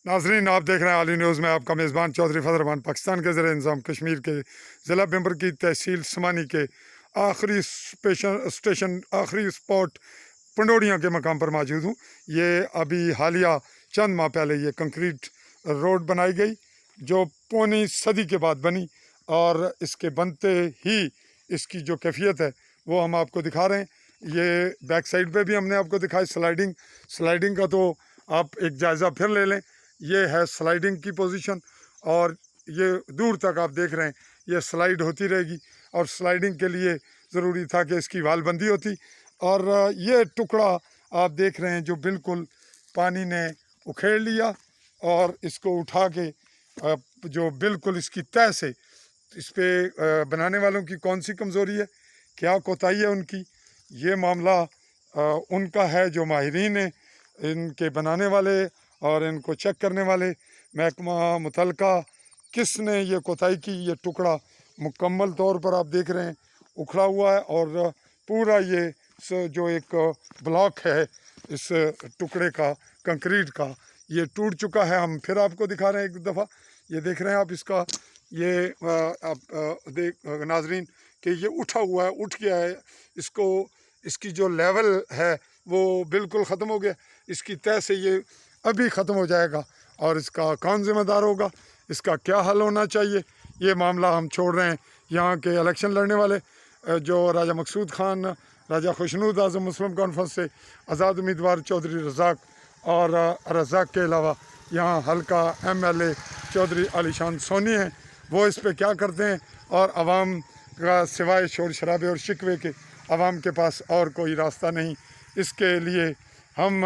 ناظرین، آپ دیکھ رہے ہیں عالی نیوز میں آپ کا میزبان چودھری فضل الرحمان۔ پاکستان کے زیر انتظام کشمیر کے ضلع بمبر کی تحصیل سماہنی کے آخری اسپاٹ پنڈوڑیاں کے مقام پر موجود ہوں۔ یہ ابھی حالیہ چند ماہ پہلے یہ کنکریٹ روڈ بنائی گئی جو پونی صدی کے بعد بنی، اور اس کے بنتے ہی اس کی جو کیفیت ہے وہ ہم آپ کو دکھا رہے ہیں۔ یہ بیک سائڈ پہ بھی ہم نے آپ کو دکھائی سلائیڈنگ کا تو آپ ایک جائزہ پھر لے لیں۔ یہ ہے سلائیڈنگ کی پوزیشن، اور یہ دور تک آپ دیکھ رہے ہیں یہ سلائیڈ ہوتی رہے گی، اور سلائیڈنگ کے لیے ضروری تھا کہ اس کی وال بندی ہوتی۔ اور یہ ٹکڑا آپ دیکھ رہے ہیں جو بالکل پانی نے اکھیڑ لیا، اور اس کو اٹھا کے جو بالکل اس کی تہہ سے، اس پہ بنانے والوں کی کون سی کمزوری ہے، کیا کوتاہی ہے ان کی، یہ معاملہ ان کا ہے جو ماہرین ہیں، ان کے بنانے والے اور ان کو چیک کرنے والے محکمہ متعلقہ کس نے یہ کوتاہی کی۔ یہ ٹکڑا مکمل طور پر آپ دیکھ رہے ہیں اکھڑا ہوا ہے، اور پورا یہ جو ایک بلاک ہے اس ٹکڑے کا کنکریٹ کا، یہ ٹوٹ چکا ہے۔ ہم پھر آپ کو دکھا رہے ہیں ایک دفعہ، یہ دیکھ رہے ہیں آپ اس کا، یہ ناظرین کہ یہ اٹھا ہوا ہے، اٹھ گیا ہے، اس کی جو لیول ہے وہ بالکل ختم ہو گیا۔ اس کی تہہ سے یہ ابھی ختم ہو جائے گا، اور اس کا کون ذمہ دار ہوگا، اس کا کیا حل ہونا چاہیے، یہ معاملہ ہم چھوڑ رہے ہیں یہاں کے الیکشن لڑنے والے جو راجہ مقصود خان، راجہ خوشنود اعظم مسلم کانفرنس سے آزاد امیدوار چودھری رزاق، اور رزاق کے علاوہ یہاں حلقہ MLA چودھری علی شان سونی ہیں۔ وہ اس پہ کیا کرتے ہیں، اور عوام کا سوائے شور شرابے اور شکوے کے عوام کے پاس اور کوئی راستہ نہیں۔ اس کے لیے ہم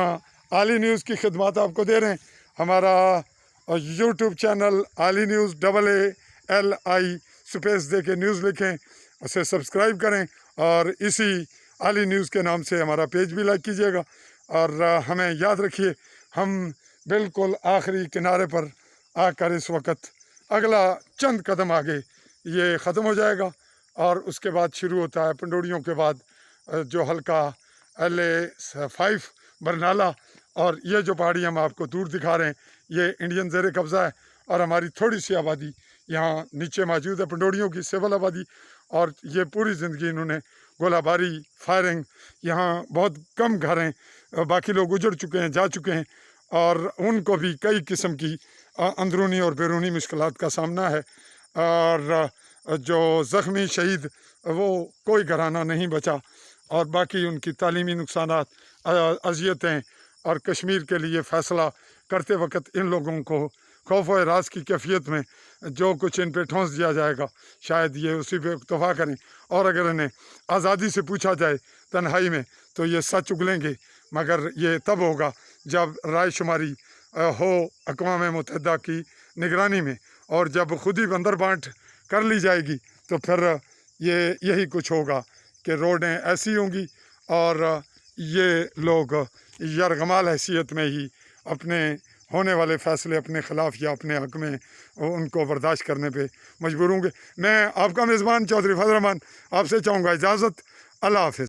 عالی نیوز کی خدمات آپ کو دے رہے ہیں۔ ہمارا یوٹیوب چینل عالی نیوز AALI سپیس دے کے نیوز لکھیں، اسے سبسکرائب کریں، اور اسی عالی نیوز کے نام سے ہمارا پیج بھی لائک کیجیے گا۔ اور ہمیں یاد رکھیے، ہم بالکل آخری کنارے پر آ کر اس وقت اگلا چند قدم آگے یہ ختم ہو جائے گا، اور اس کے بعد شروع ہوتا ہے پنڈوڑیوں کے بعد جو حلقہ LA5 برنالہ، اور یہ جو پہاڑی ہم آپ کو دور دکھا رہے ہیں یہ انڈین زیر قبضہ ہے، اور ہماری تھوڑی سی آبادی یہاں نیچے موجود ہے، پنڈوڑیوں کی سول آبادی، اور یہ پوری زندگی انہوں نے گولہ باری، فائرنگ، یہاں بہت کم گھر ہیں، باقی لوگ اجڑ چکے ہیں، جا چکے ہیں، اور ان کو بھی کئی قسم کی اندرونی اور بیرونی مشکلات کا سامنا ہے۔ اور جو زخمی شہید وہ کوئی گھرانہ نہیں بچا، اور باقی ان کی تعلیمی نقصانات، اذیتیں، اور کشمیر کے لیے فیصلہ کرتے وقت ان لوگوں کو خوف و ہراس کی کیفیت میں جو کچھ ان پہ ٹھونس دیا جائے گا، شاید یہ اسی پہ اکتفا کریں، اور اگر انہیں آزادی سے پوچھا جائے تنہائی میں تو یہ سچ اگلیں گے، مگر یہ تب ہوگا جب رائے شماری ہو اقوام متحدہ کی نگرانی میں، اور جب خود ہی بندر بانٹ کر لی جائے گی تو پھر یہی کچھ ہوگا کہ روڈیں ایسی ہوں گی، اور یہ لوگ یرغمال حیثیت میں ہی اپنے ہونے والے فیصلے اپنے خلاف یا اپنے حق میں ان کو برداشت کرنے پہ مجبور ہوں گے۔ میں آپ کا میزبان چودھری فضل الرحمان آپ سے چاہوں گا اجازت۔ اللہ حافظ۔